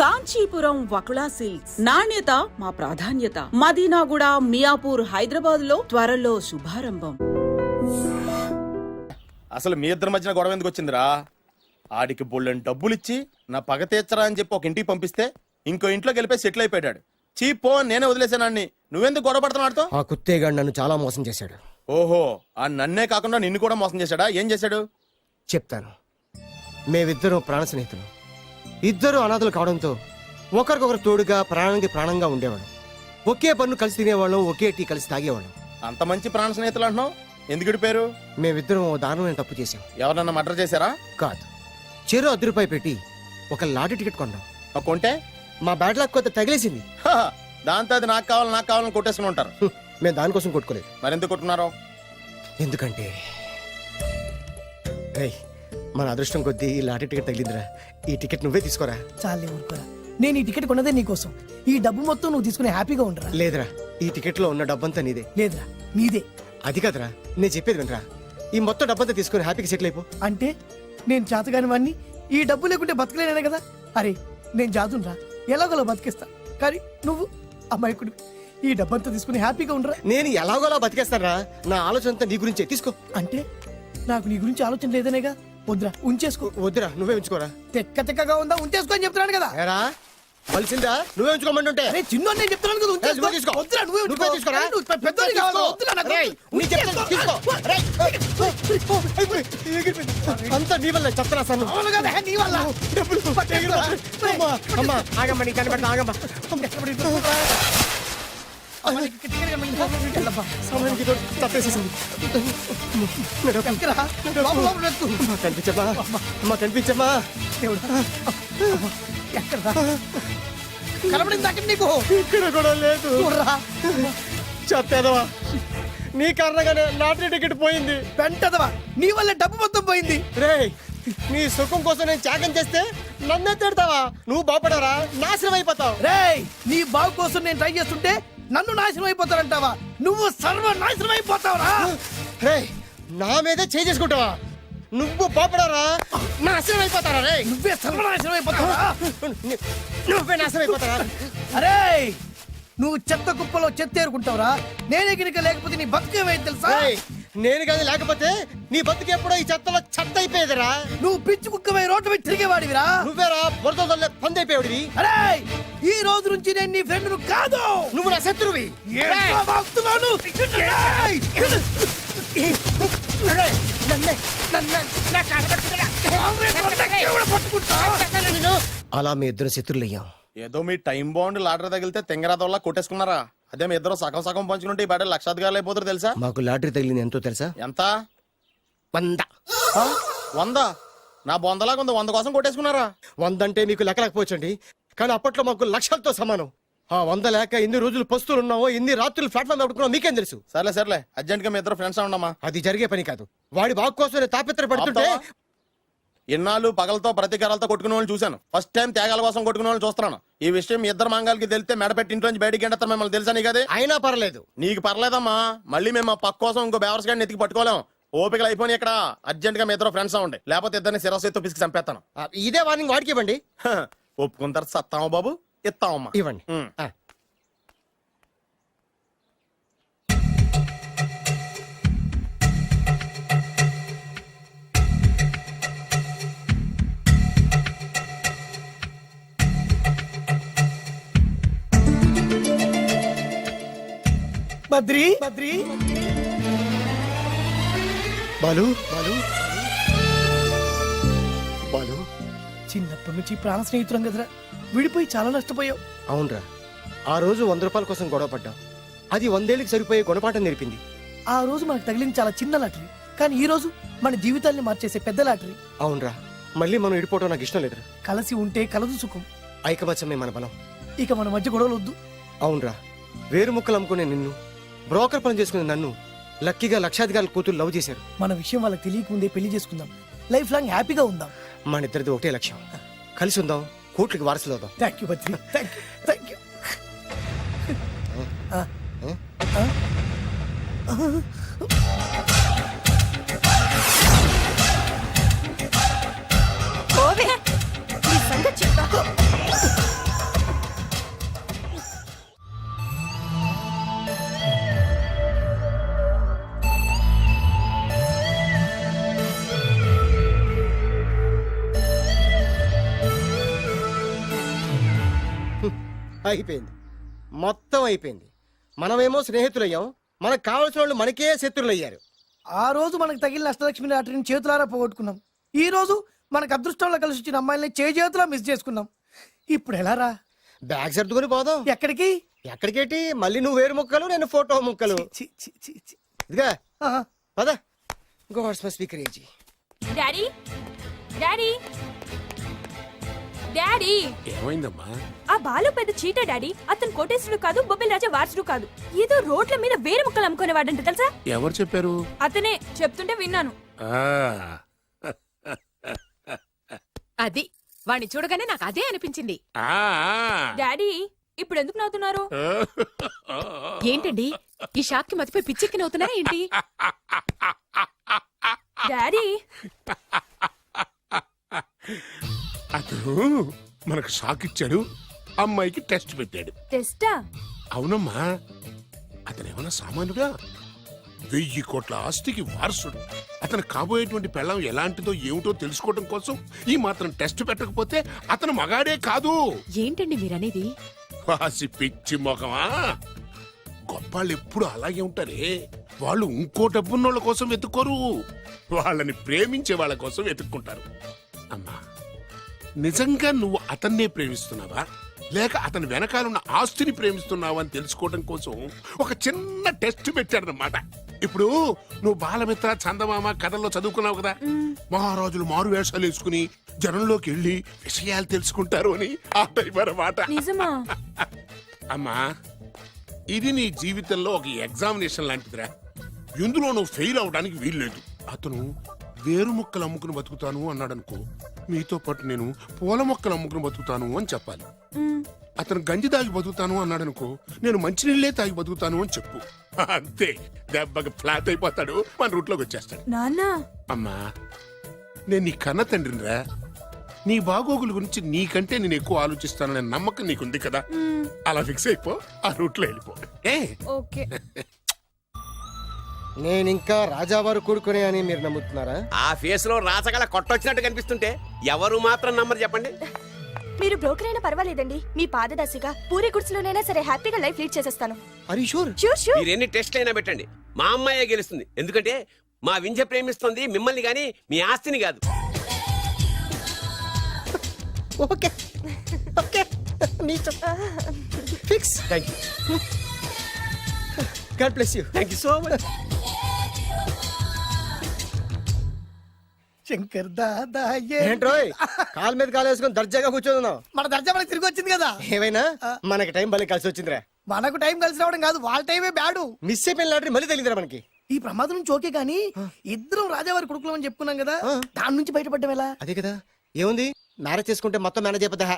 Kanchipuram Vakula silks, నాణ్యత మా ప్రాధాన్యత. మదీనాగూడ, మియాపూర్, హైదరాబాద్ లో త్వరలో శుభారంభం. అసలు మీ ఇద్దరి మధ్యన గొడవ ఎందుకు వచ్చిందిరా? ఆడికి బొళ్ళని డబ్బులిచ్చి నా పగ తీర్చరా అని చెప్పి ఒక ఇంటికి పంపిస్తే ఇంకో ఇంట్లో గెలిపే సెటిల్ అయిపోయాడు. చీపో నేనే వదిలేసానాన్ని. నువ్వెందుకు గొడవ పడుతున్నాడుతో? ఆ కుత్తేగాడు నన్ను చాలా మోసం చేశాడు. ఓహో, ఆ నన్నే కాకుండా నిన్ను కూడా మోసం చేశాడా? ఏం చేశాడు చెప్తాను. మేమిద్దరం ప్రాణ స్నేహితులు. ఇద్దరు అనాథలు కావడంతో ఒకరికొకరు తోడుగా ప్రాణానికి ప్రాణంగా ఉండేవాళ్ళం. ఒకే పన్ను కలిసి తినేవాళ్ళం, ఒకే టీ కలిసి తాగేవాళ్ళం. అంత మంచి ప్రాణ స్నేహితులు అంటున్నావు, ఎందుకు పేరు? మేమిద్దరం ఓ దారుణమైన తప్పు చేశాం. ఎవరన్నా మర్డర్ చేశారా? కాదు, చెరో ₹10 పెట్టి ఒక లాటరీ టికెట్ కొన్నాం. కొంటే మా బ్యాడ్ లక్ కొంత తగిలేసింది. దాంతో అది నాకు కావాలని కొట్టేసుకుని ఉంటారు. మేము దానికోసం కొట్టుకోలేదు. మరెందుకు కొట్టుకున్నారో? ఎందుకంటే మన అదృష్టం కొద్దీ ఈ లాటరీ టికెట్ తగిలిందిరా. ఈ టికెట్ నువ్వే తీసుకోరా. చాలే ఊరుకోరా, నేను ఈ టికెట్ కొన్నదే నీకోసం. ఈ డబ్బు మొత్తం నువ్వు తీసుకుని హ్యాపీగా ఉండరా. లేదురా, ఈ టికెట్ లో ఉన్న డబ్బంతా నీదే. లేదురా, నీదే. అది కాదురా, నేను చెప్పేది వినరా. ఈ మొత్తం డబ్బంతా తీసుకుని హ్యాపీగా సెటిల్ అయిపో. అంటే నేను చేతగాని వాడిని, ఈ డబ్బు లేకుంటే బతకలేనే కదా. అరే నేను జాతునరా, ఎలాగోలా బతికేస్తా. కానీ నువ్వు అమ్మాయికుడు, ఈ డబ్బంతా తీసుకుని హ్యాపీగా ఉండరా. నేను ఎలాగోలా బతికేస్తారా? నా ఆలోచన అంతా నీ గురించే. తీసుకో. అంటే నాకు నీ గురించి ఆలోచన లేదనేగా. వద్దురా, ఉంచేసుకో. వద్దురా, నువ్వే ఉంచుకోరా. తెక్కగా ఉందా, ఉంచేసుకో అని చెప్తున్నాను కదా. ఏరా కలిసిందా? నువ్వే ఉంచుకోమంటుంటే చిన్న నేను చెప్తున్నాను కదా, ఉంచేసుకో. తీసుకో. వద్దురా, నువ్వే నువ్వే తీసుకోరా. పెద్దోని కావాలి. వద్దురా నాకు. నీ చెప్తాను, తీసుకో. అంతా నీ వల్ల చెప్తారా సార్? అవును కదా, నీ వల్ల. అమ్మా ఆగమ్మా, నీ కనబడతా ఆగమ్మా. కనిపించమ్మా, అమ్మా కనిపించమ్మా. కనబడింది అక్కడ నీకు? ఇక్కడ కూడా లేదు. చెప్పేదవా, నీ కారణంగానే లాటరీ టికెట్ పోయింది. వెంటదవా, నీ వల్ల డబ్బు మొత్తం పోయింది. రే, నీ సుఖం కోసం నేను త్యాగం చేస్తే నన్నే తిడతావా? నువ్వు బాగుపడరా, నాశనం అయిపోతావు. రే, నీ బాగు కోసం నేను ట్రై చేస్తుంటే నన్ను నాశనం అయిపోతానంటావా? నువ్వు సర్వ నాశనం అయిపోతావురా. రే, నా మీదే చేసుకుంటావా? నువ్వు బాగుపడరా, నాశనం అయిపోతారా? రే, నువ్వే సర్వనాశనం అయిపోతావా? నువ్వే నాశనం అయిపోతారా? అరే, నువ్వు చెత్త కుప్పలో చెత్త ఏరుకుంటావురా. నేనే గినక లేకపోతే నీ బతుకేమైంది తెలుసా? నేను కానీ లేకపోతే నీ బతుకు ఎప్పుడో ఈ చెత్తలో చెత్త అయిపోయేదిరా. నువ్వు పిచ్చి కుక్కమై రోడ్డు మీద తిరిగేవాడివిరా. నువ్వేరా బురదలే పంది అయిపోయాడివి. అరే, ఈ రోజు నుంచి నేను నీ ఫ్రెండ్ కాదు, నువ్వు నా శత్రువి. అలా మీ ఇద్దరు శత్రులయ్యాం. ఏదో మీ టైం బాండ్ లాటరీ తగిలితే తెంగరాదోళ్ళ కొట్టేసుకున్నారా? అదే మీ ఇద్దరు సగం సగం పంచుకుంటే ఈ బయట లక్షాధికారులు అయిపోతారు తెలుసా? మాకు లాటరీ తగిలింది ఎంతో తెలుసా? ఎంత? 100. 100? నా బొందలాగా ఉంది. 100 కోసం కొట్టేసుకున్నారా? 100 అంటే మీకు లెక్కలేకపోవచ్చండి, కానీ అప్పట్లో మాకు లక్షలతో సమానం. ఆ 100 లేక ఎన్ని రోజులు పస్తులు ఉన్నావో, ఎన్ని రాత్రులు ప్లాట్ఫామ్ పెట్టుకున్నావు మీకేం తెలుసు? సర్లే అర్జెంట్ గా మీ ఇద్దరు ఫ్రెండ్స్ ఉండమ్మా. అది జరిగే పని కాదు. వాడి బాగు కోసం తాపిత్ర పడుతుంటే ఇన్నాళ్ళు పగలతో ప్రతీకారాలతో కొట్టుకునే వాళ్ళు చూశాను. ఫస్ట్ టైం త్యాగాల కోసం కొట్టుకునే వాళ్ళు చూస్తున్నాను. ఈ విషయం మీ ఇద్దరు మంగాలకి తెలిస్తే మెడపెట్టి ఇంట్లో నుంచి బయటికి ఎండతారు. మిమ్మల్ని తెలుసా నీకు? అది అయినా పర్లేదు. నీకు పర్లేదమ్మా, మళ్ళీ మేము ఆ పక్క కోసం ఇంకో బేవర్స్ గాడిని ఎత్తికి పట్టుకోలేం. ఓపికలు అయిపోయి ఇక్కడ అర్జెంట్ గా మీ ఇద్దరు ఫ్రెండ్స్ ఉండే, లేకపోతే ఇద్దరిని శిరస్సుతో పిసికి చంపేస్తాను. ఇదే వార్నింగ్ వాడికి ఇవ్వండి. ఒప్పుకుంటారు. సత్తామా బాబు? ఇస్తామమ్మా, ఇవ్వండి. బద్రి బాలు చిన్నప్పటి నుంచి ప్రాణ స్నేహితులం కదరా, విడిపోయి చాలా నష్టపోయావు. అవునరా, ఆ రోజు ₹100 కోసం గొడవ పడ్డాం. అది 100 ఏళ్ళకి సరిపోయే గుణపాఠం నేర్పింది. ఆ రోజు మనకు తగిలింది చాలా చిన్న లాటరీ, కానీ ఈ రోజు మన జీవితాల్ని మార్చేసే పెద్ద లాటరీ. అవునరా, మళ్ళీ మనం విడిపోవడం నాకు ఇష్టం లేదురా. కలిసి ఉంటే కలదు సుఖం. ఐకమత్యమే మన బలం. ఇక మన మధ్య గొడవలు వద్దు. అవునరా, వేరు ముక్కలు అమ్ముకునే నిన్ను, బ్రోకర్ పని చేసుకునే నన్ను లక్కీగా లక్షాధికారుల కూతురు లవ్ చేశారు. మన విషయం వాళ్ళకి తెలియకముందే పెళ్లి చేసుకుందాం, లైఫ్ లాంగ్ హ్యాపీగా ఉందాం. మన ఇద్దరిది ఒకటే లక్ష్యం, కలిసి ఉందాం, కోట్లకి వారసులు అవుదాం. Thank you Badri, thank you. ఓవే, ఈ సంగతి చెప్పా. అయిపోయింది, మొత్తం అయిపోయింది. మనమేమో స్నేహితులయ్యాం, మనకు కావాల్సిన వాళ్ళు మనకే శత్రులు అయ్యారు. ఆ రోజు మనకు తగిలిన అష్టలక్ష్మి లాటరీని చేతులారా పోగొట్టుకున్నాం. ఈ రోజు మనకు అదృష్టంలో కలిసి వచ్చిన అమ్మాయిని చేతులా మిస్ చేసుకున్నాం. ఇప్పుడు ఎలా రా? బ్యాగ్ సర్దుకొని పోదాం. ఎక్కడికి? ఎక్కడికేటి? మళ్ళీ నువ్వు వేరు ముక్కలు, నేను ఫోటో ముక్కలు. చి, చి, చి, చి. ఇదిగా ఆహా. పద. గాడ్స్ మై స్పీకర్ ఏజీ. డాడీ డాడీ డాడీ ఏమైందమ్మా? ఆ బాలు పెద్ద చీట డాడీ. అతను కోటేశ్వరుడు కాదు, బొబ్బిల్ రాజా వారసుడు కాదు. ఏదో రోడ్ల మీద వేరే ముక్కలు అమ్ముకునేవాడంట తెలుసా? ఎవరు చెప్పారు? అతనే చెప్తుంటే విన్నాను. ఆ, అది వాణ్ణి చూడగానే నాకు అదే అనిపించింది. ఆ, డాడీ ఇప్పుడు ఎందుకు నవ్వుతున్నారు? ఏంటండి ఈ షాక్ కి మతిపోయి పిచ్చెక్కి నవ్వుతున్నారా ఏంటి? డాడీ అతను మనకు షాక్ ఇచ్చాడు, అమ్మాయికి టెస్ట్ పెట్టాడు. టెస్టా? అవునమ్మా, అతను ఏమన్నా సామాన్యుడా? 1000 కోట్ల ఆస్తికి వారసుడు. అతను కాబోయేటువంటి పెళ్ళం ఎలాంటిదో ఏమిటో తెలుసుకోవడం కోసం ఈ మాత్రం టెస్ట్ పెట్టకపోతే అతను మగాడే కాదు. ఏంటండి మీరనేది? వాసి పిచ్చి మొఖమా, గొప్పాళ్ళు ఎప్పుడు అలాగే ఉంటారే. వాళ్ళు ఇంకో డబ్బున్నోళ్ళ కోసం వెతుక్కోరు, వాళ్ళని ప్రేమించే వాళ్ళ కోసం వెతుక్కుంటారు. అమ్మా, నిజంగా నువ్వు అతన్నే ప్రేమిస్తున్నావా లేక అతని వెనకాలన్న ఆస్తిని ప్రేమిస్తున్నావా అని తెలుసుకోవడం కోసం ఒక చిన్న టెస్ట్ పెట్టాడనమాట. ఇప్పుడు నువ్వు బాలమిత్ర, చందమామ కథల్లో చదువుకున్నావు కదా, మహారాజులు మారు వేషాలు వేసుకుని జనంలోకి వెళ్ళి విషయాలు తెలుసుకుంటారు అని ఆ టైప్ అన్నమాట. నిజమా? అమ్మా, ఇది నీ జీవితంలో ఒక ఎగ్జామినేషన్ లాంటిదిరా. ఇందులో నువ్వు ఫెయిల్ అవడానికి వీల్లేదు. అతను వేరు మొక్కలు అమ్ముకుని బతుకుతాను అన్నాడనుకో, మీతో పాటు నేను పూల మొక్కలు అమ్ముకుని బతుకుతాను అని చెప్పాలి. అతను గంజి తాగి బతుకుతాను అన్నాడనుకో, నేను మంచినీళ్ళే తాగి బతుకుతాను అని చెప్పు. అంతే, దెబ్బకి ఫ్లాట్ అయిపోతాడు, మన రూట్లోకి వచ్చేస్తాడు. నాన్న అమ్మా, నేను నీ కన్న తండ్రినిరా. నీ బాగోగుల గురించి నీకంటే నేను ఎక్కువ ఆలోచిస్తాననే నమ్మకం నీకుంది కదా, అలా ఫిక్స్ అయిపో, ఆ రూట్లో వెళ్ళిపో. ఏ ఓకే. నేనింకా రాజావారు కూడుకునే అని మీరు నమ్ముతున్నారా? ఆ ఫేస్ లో రాచగల కొట్టొచ్చినట్టు కనిపిస్తుంటే ఎవరు మాత్రం నమ్మరు చెప్పండి. మీరు బ్రోకర్ అయినా పర్వాలేదండి. మీ పాదదాసిగా పూరి గుడ్స్లోనైనా సరే హ్యాపీగా లైఫ్ లీడ్ చేసేస్తాను. Are you sure? Sure sure. మీరు ఎన్ని టెస్ట్లు అయినా పెట్టండి, మా అమ్మాయే గెలుస్తుంది. ఎందుకంటే మా వింజ ప్రేమిస్తుంది మిమ్మల్ని గాని మీ ఆస్తిని కాదు. Okay okay, fix. Thank you. God bless you. Thank you so much. Shankar Dada ఏంట్రోయ్ కాలు మీద కాలు వేసుకొని దర్జాగా కూర్చోదున్నావు? మన దర్జా మనకి తిరిగి వచ్చింది కదా. ఏమైనా మనకి టైం భలే కలిసి వచ్చిందిరా. మనకు టైం కలిసి రావడం కాదు, వాళ్ళ టైమే బ్యాడు. మిస్ అయిపోయిన లాటరీ మళ్ళీ తెలియదురా మనకి. ఈ ప్రమాదం నుంచి ఓకే కానీ ఇద్దరం రాజావారి కొడుకులం అని చెప్పుకున్నాం కదా, దాని నుంచి బయటపడ్డం ఎలా? అదే కదా, ఏముంది మ్యారేజ్ చేసుకుంటే మొత్తం మేనేజ్ అయిపోతా.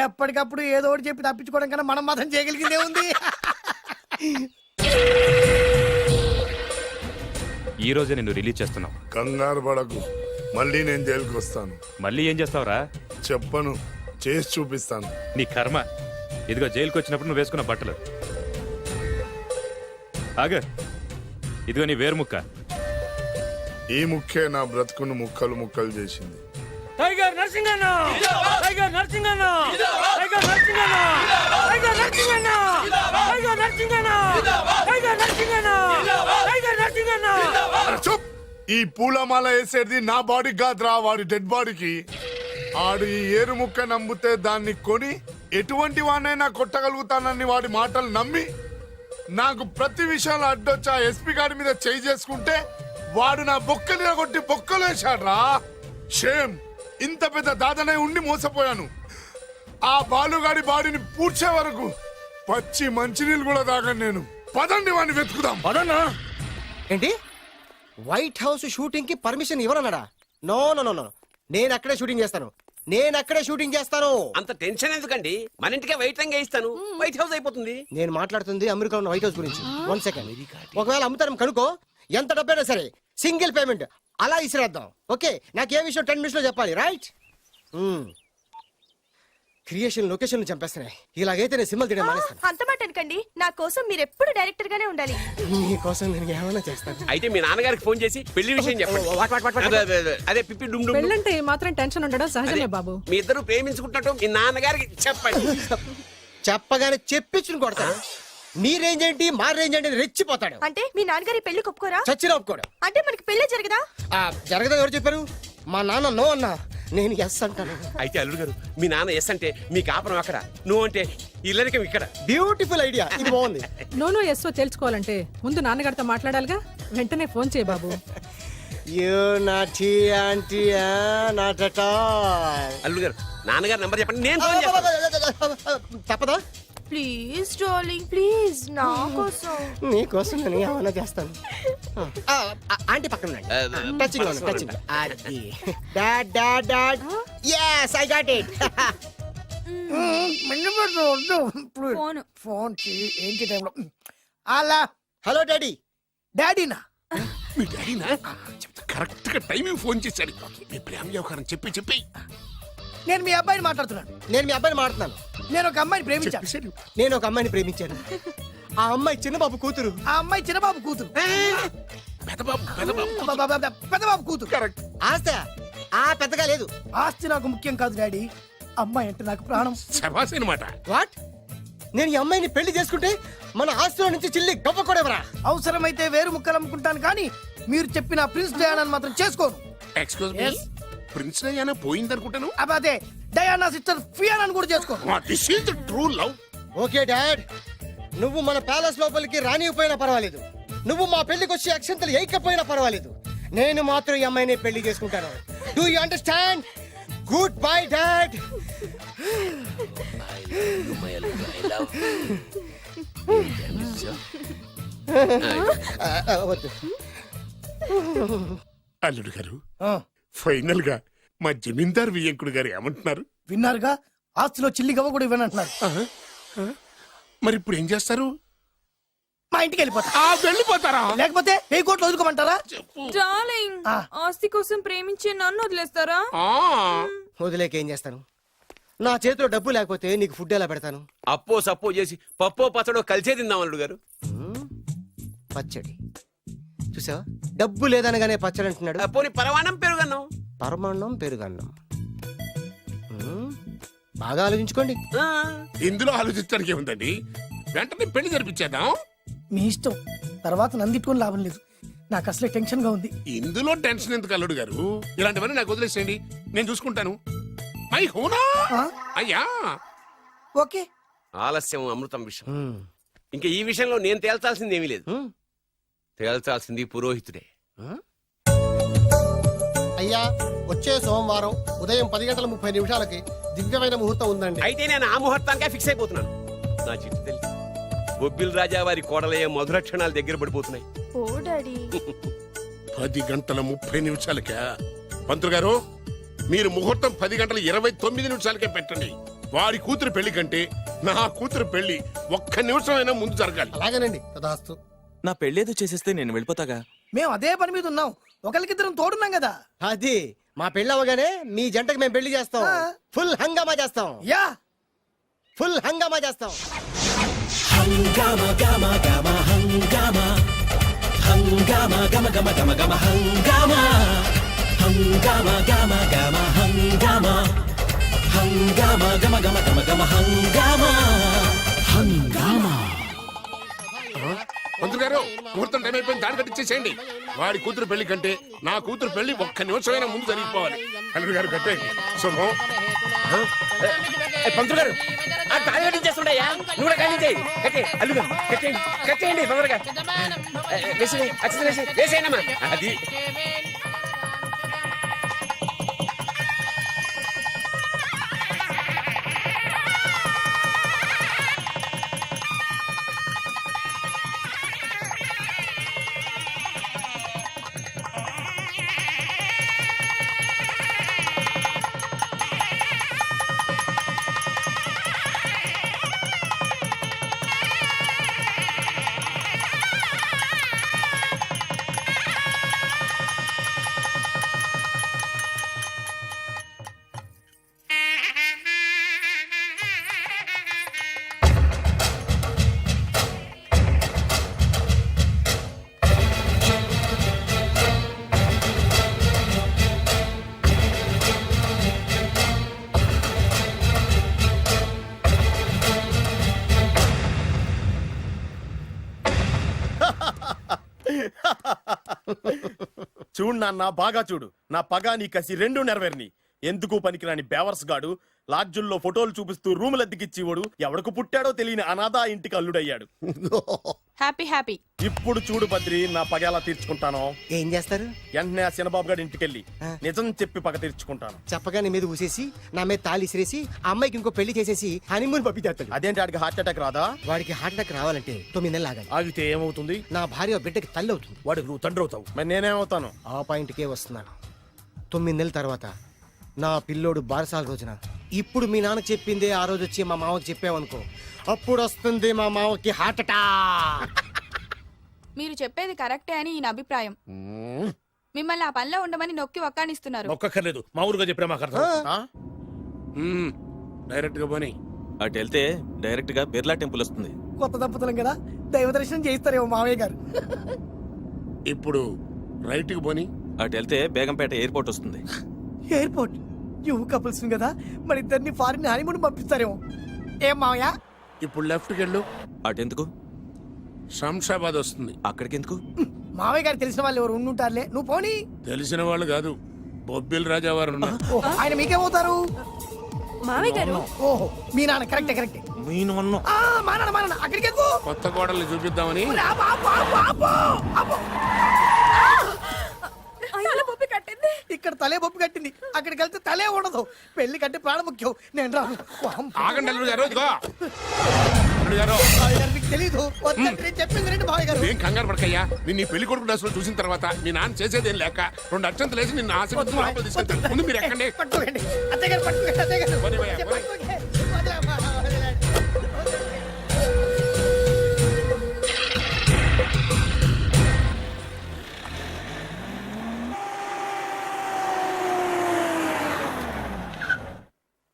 ఎప్పటికప్పుడు ఏదో ఒకటి చెప్పి తప్పించుకోవడం కన్నా మనం మాత్రం చేయగలిగిందే ఉంది. ఈ రోజే నిన్ను రిలీజ్ చేస్తున్నాం. కంగారు పడకు, మళ్ళీ నేను జైలుకి వస్తాను. మళ్ళీ ఏం చేస్తావురా? చెప్పను, చేసి చూపిస్తాను. నీ కర్మ. ఇదిగో జైలుకి వచ్చినప్పుడు నువ్వు వేసుకున్న బట్టలు. ఆగ, ఇదిగో నీ వేరు ముక్క. ఈ ముక్కే నా బ్రతుకును ముక్కలు ముక్కలు చేసింది. Tiger Narasinganna, tiger Narasinganna, tiger Narasinganna, tiger Narasinganna, tiger Narasinganna, tiger Narasinganna, tiger Narasinganna. చూప్! ఈ పూలమాల వేసేది నా బాడీ కాదురా, వాడి డెడ్ బాడీకి. ఆడు ఈ ఏరు ముక్క నమ్మితే దాన్ని కొని ఎటువంటి వాడినైనా కొట్టగలుగుతానని వాడి మాటలు నమ్మి నాకు ప్రతి విషయంలో అడ్డొచ్చా ఎస్పీ గారి మీద చేయి చేసుకుంటే వాడు నా బొక్కని కొట్టి బొక్కలు వేశాడ్రా. షేమ్! ఇంత పెద్ద దాదనే ఉండి మోసపోయాను. ఆ బాలుగాడి బాడీని పూడ్చే వరకు పచ్చి మంచినీళ్ళు కూడా తాగను నేను. పదండి వాడిని వెతుకుదాం. ఏంటి వైట్ హౌస్ షూటింగ్ కి పర్మిషన్ ఇవ్వరన్నాడా? నో నో నో నో, నేను అక్కడే షూటింగ్ చేస్తాను, నేను అక్కడే షూటింగ్ చేస్తాను. అంత టెన్షన్ ఎందుకండి, మన ఇంటికే వైట్ రంగు వేయిస్తాను, వైట్ హౌస్ అయిపోతుంది. నేను మాట్లాడుతుంది అమెరికా ఉన్న వైట్ హౌస్ గురించి. 1 సెకండ్, ఒకవేళ అమ్ముతాను కనుకో, ఎంత డబ్బైనా సరే సింగిల్ పేమెంట్ అలా ఇసిరేద్దాం. ఓకే, నాకు ఏ విషయం 10 మినిట్స్ లో చెప్పాలి, రైట్? Creation location చంపేస్తున్నాయి. ఇలాగైతే నేను సినిమాలు తీయడం మానేస్తాను. అంత మాట అనకండి, నా కోసం మీరు ఎప్పుడు డైరెక్టర్ గానే ఉండాలి. నీకోసం నేను ఏమైనా చేస్తాను. అయితే మీ నాన్నగారికి ఫోన్ చేసి పెళ్లి విషయం చెప్పండి. అదే పిప్పి డుమ్ డుమ్. పెళ్ళంటే మాత్రం టెన్షన్ ఉండడం సహజమే బాబు. మీ ఇద్దరు ప్రేమించుకుంటున్నట్టు మీ నాన్నగారికి చెప్పండి. చెప్పగానే చెప్పించుని కొడతాడు. నీ రేంజ్ ఏంటి మా రేంజ్ ఏంటి అని రెచ్చిపోతాడు. అంటే మీ నాన్నగారి పెళ్లి ఒప్పుకోరా? చచ్చిన ఒప్పుకోడు. అంటే మనకి పెళ్లి జరగదా? జరగదా ఎవరు చెప్పారు? మా నాన్న నో అన్నా, నేను ఎస్ అంటాను. అయితే అల్లుడు గారు మీ నాన్న ఎస్ అంటే మీ కాపురం అక్కడ, నువ్వు అంటే ఇల్లరికం ఇక్కడ. బ్యూటిఫుల్ ఐడియా, ఇది బాగుంది. నోనో ఎస్ఓ తెలుసుకోవాలంటే ముందు నాన్నగారితో మాట్లాడాలిగా. వెంటనే ఫోన్ చేయి బాబు. You naughty aunty not at all. అల్లుడు గారు నాన్నగారు నంబర్ చెప్పండి, నేను ఫోన్ చేస్తాను. తప్పదా? ప్లీజ్ డార్లింగ్ ప్లీజ్, నా కోసం. నీ కోసం నేను ఏమన్నా చేస్తాను. ఆంటీ పక్కన touching touching. Dad dad dad, yes I got it. Phone phone ఏంటి టైంలో అలా. Hello daddy. డాడీనా? మీ డాడీనా? చెప్తా, కరెక్ట్ గా టైమింగ్ ఫోన్ చేశాడు. మీ ప్రేమ వ్యవహారం చెప్పి నేను మీ అబ్బాయిని మాట్లాడుతున్నాను. నేను మీ అబ్బాయిని మాట్లాడుతున్నాను. నేను ఒక అమ్మాయిని ప్రేమించాను. చెప్పేశాడు. నేను ఒక అమ్మాయిని ప్రేమించాను. ఆ అమ్మాయి చిన్నబాబు కూతురు. ఆ అమ్మాయి చిన్నబాబు కూతురు. పెద్దబాబు కూతురు. కరెక్ట్. ఆస్తి పెద్దగా లేదు. ఆస్తి నాకు ముఖ్యం కాదు డాడీ, అమ్మాయి అంటే నాకు ప్రాణం. శబాస్ అనమాట. వాట్? నేను ఈ అమ్మాయిని పెళ్లి చేసుకుంటే మన ఆస్తిలో నుంచి చిల్లి గవ్వ కూడా ఎవరా? అవసరమైతే వేరు ముక్కలు అమ్ముకుంటాను, కానీ మీరు చెప్పిన ప్రిన్స్ డయానాని మాత్రం చేసుకోను. ఎక్స్క్యూజ్ మీ, ప్రిన్స్ డయానా పోయింది అనుకుంటాను. అదే డయానా సిస్టర్ ఫియానాని కూడా చేసుకోను. This is the true love. Okay dad, నువ్వు మన ప్యాలెస్ లోపలికి రానిపోయినా పర్వాలేదు, నువ్వు మా పెళ్లికి వచ్చి అక్షంతలు వేయకపోయినా పర్వాలేదు, నేను మాత్రం ఈ అమ్మాయిని పెళ్లి చేసుకుంటాను. Do you understand? Good bye dad. వద్దు. అల్లుడు గారు, ఫైనల్ గా మా జమీందార్ వియ్యంకుడు గారు ఏమంటున్నారు? విన్నారుగా, ఆస్తిలో చిల్లి గవ్వ కూడా ఇవ్వనంటున్నారు. మరి ఇప్పుడు ఏం చేస్తారు? మా ఇంటికి వెళ్ళిపోతా. వెళ్ళిపోతారా? లేకపోతే 1000 కోట్లు వదులుకోమంటారా? డార్లింగ్, ఆస్తి కోసం ప్రేమించే నన్ను వదిలేస్తారా? వదిలేకేం చేస్తాను? నా చేతిలో డబ్బు లేకపోతే నీకు ఫుడ్ ఎలా పెడతాను? అప్పో సప్పో చేసి పప్పో పచ్చడో కలిసే తిందాం అల్లుడు గారు. పచ్చడి చూసావా? డబ్బు లేదనగానే పచ్చడి అంటున్నాడు. పోనీ పరమాణం పెరుగన్నాం. పరమాన్నం పెరుగన్నం. బాగా ఆలోచించుకోండి. ఇందులో ఆలోచించడానికి ఏముందండి? వెంటనే పెళ్లి జరిపించేద్దాం. మీ ఇష్టం, తర్వాత నందిట్టుకుని లాభం లేదు. నాకు అసలే టెన్షన్ గా ఉంది. ఇందులో టెన్షన్ ఎందుకు అల్లుడు గారు? ఇలాంటివన్నీ నాకు వదిలేసేయండి, నేను చూసుకుంటాను. మై హోనా అయ్యా. ఓకే. ఆలస్యం అమృతం విషయం. ఇంకా ఈ విషయంలో నేను తేల్చాల్సింది ఏమీ లేదు. తేల్చాల్సింది పురోహితుడే. అయ్యా, వచ్చే సోమవారం ఉదయం 10:30 దివ్యమైన ముహూర్తం ఉందండి. అయితే నేను ఆ ముహూర్తానికే ఫిక్స్ అయిపోతున్నాను. నా చిట్టు తల్లి బొబ్బిల్ రాజా వారి కోడలయ్యే మధుర క్షణాలు దగ్గర పడిపోతున్నాయి. ఓ డాడీ. 10:30 పంతులు గారు, మీరు ముహూర్తం 10:29 పెట్టండి. వాడి కూతురు పెళ్లి కంటే నా కూతురు పెళ్లి 1 నిమిషమైనా ముందు జరగాలి. అలాగేనండి, తదాస్తు. నా పెళ్ళేదో చేసేస్తే నేను వెళ్ళిపోతాగా. మేము అదే పని మీద ఉన్నాం, ఒకరికిద్దరం తోడున్నాం కదా. అది మా పెళ్ళి అవగానే మీ జంటకి మేము పెళ్లి చేస్తాం. ఫుల్ హంగామా చేస్తాం. యా, ఫుల్ హంగామా చేస్తాం. పంతులు గారు, ముహూర్తం టైం అయిపోయింది, దాడి కట్టించేసేయండి. వాడి కూతురు పెళ్లి కంటే నా కూతురు పెళ్లి 1 నిమిషమైనా ముందు జరిగిపోవాలి. అల్లుడు గారు కట్టేయండి. శుభం. పంతులు గారు, ఆ తాళి కట్టించేస్తుండయా, నువ్వు కూడా కట్టించేయి. అల్లుడు గారు కట్టేయండి, కట్టేయండి తొందరగా. వేసేయనమ్మా. అది చూడు నాన్న బాగా చూడు, నా పగ నీ కసి రెండు నెరవేరిని. ఎందుకు పనికిరాని బేవర్స్ గాడు లాడ్జుల్లో ఫోటోలు చూపిస్తూ రూములు అద్దెకిచ్చివాడు ఎవడకు పుట్టాడో తెలియని అనాథ ఇంటికి అల్లుడయ్యాడు. Happy happy. ఇప్పుడు చూడు బద్రి, నా పగ ఎలా తీర్చుకుంటానో. ఏం చేస్తారు? వెంటనే ఆ చిన్నబాబు గారి ఇంటికెళ్ళి నిజం చెప్పి పగ తీర్చుకుంటాను. చెప్పగానే మీద ఊసేసి నా మీద తాళి ఇసిరేసి ఆ అమ్మాయికి ఇంకో పెళ్లి చేసేసి హనీమూన్ పంపించేస్తాడు. అదేంటి ఆడికి హార్ట్ అటాక్ రాదా? వాడికి హార్ట్ అటాక్ రావాలంటే 9 నెలలు ఆగాలి. ఆగితే ఏమవుతుంది? నా భార్య బిడ్డకి తల్లి అవుతుంది. వాడికి నువ్వు తండ్రి అవుతావు. మరి నేనేమవుతాను? ఆ పాయింట్కే వస్తున్నాను. 9 నెలల తర్వాత నా పిల్లోడు బారసాల రోజున ఇప్పుడు మీ నాన్న చెప్పిందే ఆ రోజు వచ్చి మా మామకి చెప్పామనుకో, అప్పుడు వస్తుంది మా మామకి హార్ట్ అటాక్. మీరు చెప్పేది కరెక్టే అని ఈయన అభిప్రాయం. మిమ్మల్ని ఆ పనిలో ఉండమని నొక్కి ఒక్కానిస్తున్నారు. ఒక్కర్లేదు, మా ఊరుగా చెప్పినా మాకు అర్థం. డైరెక్ట్ గా పోనీ. అటు వెళ్తే డైరెక్ట్ గా బిర్లా టెంపుల్ వస్తుంది. కొత్త దంపతులం కదా, దైవ దర్శనం చేయిస్తారేమో మావయ్య గారు. ఇప్పుడు రైట్ కి పోనీ. అటు వెళ్తే బేగంపేట ఎయిర్పోర్ట్ వస్తుంది. ఎయిర్పోర్ట్ యువ కపుల్స్ కదా, మరి ఇద్దరిని ఫారిన్ హనీమూన్ పంపిస్తారేమో. ఏం మావయ్య? ఇప్పుడు లెఫ్ట్ కి వెళ్ళు. అటెందుకు? శంషాబాద్ వస్తుంది. అక్కడికి ఎందుకు? మావయ్య గారు తెలిసిన వాళ్ళు ఎవరు ఉండుంటారులే, నువ్వు పోనీ. తెలిసిన వాళ్ళు కాదు, బొబ్బిల్ రాజా వారు ఉన్నారు. ఓ, ఆయన మీకేమవుతారు? మావయ్య గారు. ఓహో, మీ నాన్న. కరెక్టే కరెక్టే. మా నాన్న అక్కడికి ఎందుకు? కొత్త కోడల్ని చూపిద్దామని. ఇక్కడ తలే బొప్పి కట్టింది, అక్కడికి వెళ్తే తలే ఉండదు. పెళ్లి కంటే ప్రాణం ముఖ్యం. నేను రాను. ఆగండి అల్లుడు గారు, ఇదిగో. అల్లుడు గారు, మావయ్య గారు మీకు తెలీదు. వద్దంటే నేను చెప్పింది రండి మావయ్య గారు. ఏం కంగారు పడకయ్యా. నిన్ను ఈ పెళ్లి కొడుకు డ్రెస్ చూసిన తర్వాత మీ నాన్న చేసేదేం లేక 2 అక్షంతలు వేసి నిన్ను ఆశీర్వదించి లోపలికి తీసుకెళ్తాను. ముందు మీరు ఎక్కండి. పట్టుకోండి అత్తయ్య గారు, పట్టుకోండి అత్తయ్య గారు. పోనీ భయ్యా, పోనీ. వదిలేమ్మా, వదిలేండి.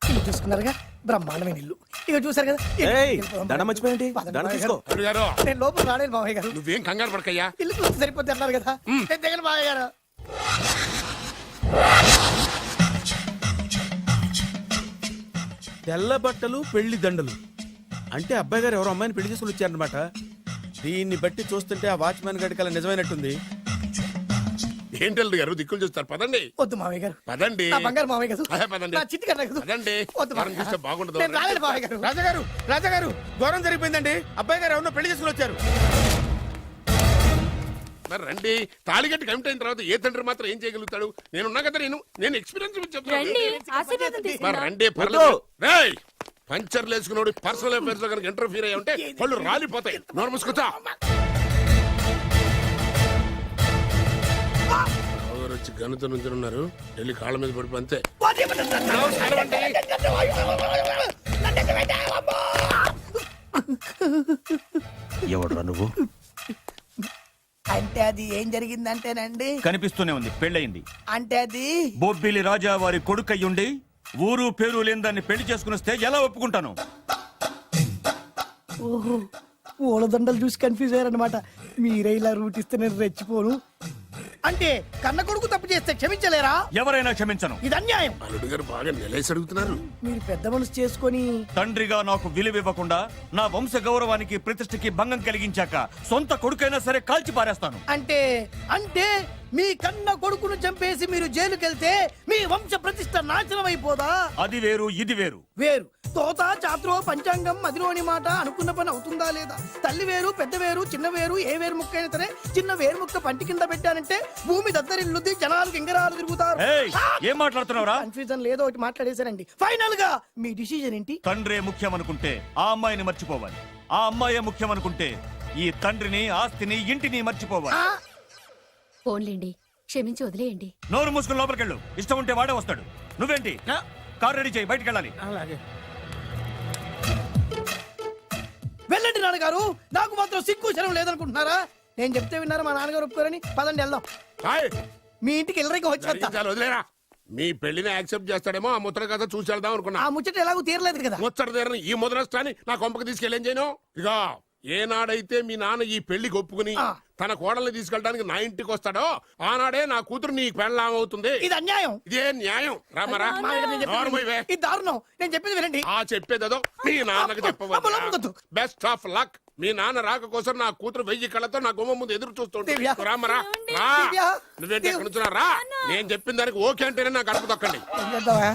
ఇల్లు చూసుకున్నారుగా, బ్రహ్మాండమైన ఇల్లు. ఇక చూసారు కదా, ఏయ్, దండం మర్చిపోయేంటి? దండం తీసుకో. అల్లుడు గారు, నేను లోపల రాలేదు మావయ్య గారు. నువ్వేం కంగారు పడకయ్యా. ఇల్లు చూస్తే సరిపోతే అన్నారు కదా, దగ్గర మావయ్య గారు. తెల్ల బట్టలు పెళ్లి దండలు అంటే అబ్బాయి గారు ఎవరో అమ్మాయిని పెళ్లి చేసుకుని వచ్చారనమాట. దీన్ని బట్టి చూస్తుంటే ఆ వాచ్మెన్ గడి కల నిజమైనట్టుంది. ఏంటి అల్లుడు గారు దిక్కులు చూస్తారు? పదండి. వద్దు మావయ్య గారు. పదండి. నా బంగారు మావయ్య గారు. అదే పదండి. నా చిట్టి కన్నా కదా. పదండి. వద్దు వారం చూస్తే బాగుండదు. నేను రాలేదు మావయ్య గారు. రాజాగారు ఘోరం జరిగిపోయిందండి. అబ్బాయి గారు ఎవరినో పెళ్లి చేసుకుని వచ్చారు. మరి రండి. తాళిగట్టి కమిట్ అయిన తర్వాత ఏ తండ్రి మాత్రం ఏం చేయగలుగుతాడు? నేనున్నా కదా, నేను ఎక్స్పీరియన్స్ చెప్తాను. రండి, ఆశీర్వాదం మరి తీసుకుందాం. రండి, పర్లేదు. రేయ్, పంచర్లు వేసుకున్నాడు పర్సనల్ అఫేర్స్ లో కనుక ఇంటర్ఫీర్ అయ్యి ఉంటే వాళ్ళు రాలిపోతాయి. నోరు మూసుకొచ్చా. వచ్చి గనుత నుంచి ఉన్నారు. వెళ్ళి కాళ్ళ మీద పడిపో అంతే. నమస్కారం అండి. ఎవడురా నువ్వు? అంటే అది ఏం జరిగిందంటేనండి, కనిపిస్తూనే ఉంది, పెళ్ళయింది. అంటే అది బొబ్బిలి రాజా వారి కొడుకయ్యుండి ఊరు పేరు లేని దాన్ని పెళ్లి చేసుకుని వస్తే ఎలా ఒప్పుకుంటాను? ఓహో, పూలదండలు చూసి కన్ఫ్యూజ్ అయ్యారనమాట. మీరే ఇలా రూట్ ఇస్తే నేను రెచ్చిపోను. అంటే కన్న కొడుకు తప్పు చేస్తే క్షమించలేరా? ఎవరైనా క్షమించను. ఇది అన్యాయం. అల్లుడు గారు బాగా నిలేసి అడుగుతున్నారు. మీరు పెద్ద మనసు చేసుకొని తండ్రిగా నాకు విలువివ్వకుండా నా వంశ గౌరవానికి ప్రతిష్టకి భంగం కలిగించాక సొంత కొడుకైనా సరే కాల్చి పారేస్తాను. అంటే అంటే మీ కన్న కొడుకును చంపేసి మీరు జైలుకెళ్తే మీ వంశ ప్రతిష్ట నాశనం అయిపోదా? అది వేరు, ఇది వేరు. వేరు. తోత చాత్రో పంచాంగం మదిలోని మాట అనుకున్న పని అవుతుందా లేదా? తల్లి వేరు, పెద్ద వేరు, చిన్న వేరు, ఏ వేరు ముక్క అయినా సరే చిన్న వేరు ముక్క పంటి కింద పెట్టానంటే భూమి దద్దరిల్లుద్ది, జనాలు గింగరాలు తిరుగుతారు. ఏయ్, ఏం మాట్లాడుతున్నావురా? కన్ఫ్యూజన్ లేదో ఒకటి మాట్లాడేశారండి. ఫైనల్ గా మీ డిసిజన్ ఏంటి? తండ్రే ముఖ్యం అనుకుంటే ఆ అమ్మాయిని మర్చిపోవాలి. ఆ అమ్మాయే ముఖ్యం అనుకుంటే ఈ తండ్రిని, ఆస్తిని, ఇంటిని మర్చిపోవాలి. ఫోన్లేండి, క్షమించి వదిలేయండి. నోరు మూసుకుని లోపలికెళ్ళు. ఇష్టం ఉంటే వాడే వస్తాడు. నువ్వేంటి? కార్ రెడీ చేయి, బయటికి వెళ్ళాలి. అలాగే. వెళ్ళండి నాన్నగారు, నాకు మాత్రం సిగ్గు శరం లేదనుకుంటున్నారా? నేను చెప్తే విన్నారా? మా నాన్నగారు ఒప్పుకోరని. పదండి వెళ్దాం. హాయ్, మీ ఇంటికి ఎల్లరికి వచ్చేస్తా. జరిగించాలి, వదిలేరా. మీ పెళ్లిని యాక్సెప్ట్ చేస్తాడేమో ఆ ముద్ర కథ చూసి వెళ్దాం అనుకున్నా. ఆ ముచ్చట ఎలాగో తీరలేదు కదా. ముచ్చట తీరని ఈ ముద్రష్టాన్ని నా కొంపకి తీసుకెళ్ళేం చేయను. ఇక ఏనాడైతే మీ నాన్న ఈ పెళ్లికి ఒప్పుకుని తన కోడల్ని తీసుకెళ్ళడానికి నా ఇంటికి వస్తాడో ఆనాడే నా కూతురు నీ పెళ్ళామవుతుంది. ఇది అన్యాయం. ఇదే న్యాయం. రామరా మామయ్య గారు, నేను చెప్పేది నోరుమూయవే. ఇది దారుణం. నేను చెప్పేది వినండి. ఆ చెప్పేదేదో మీ నాన్నకు అబ్బో, లోపలికొద్దు. Best of luck. మీ నాన్న రాక కోసం నా కూతురు 1000 కళ్ళతో నా గుమ్మ ముందు ఎదురు చూస్తుంటే దివ్య. రామరా రా. దివ్య. నువ్వేంటి ఎక్కడ నుంచున్నా? రా. నేను చెప్పిన దానికి ఓకే అంటేనే నా గడప తొక్కండి. ఏం చేద్దామా?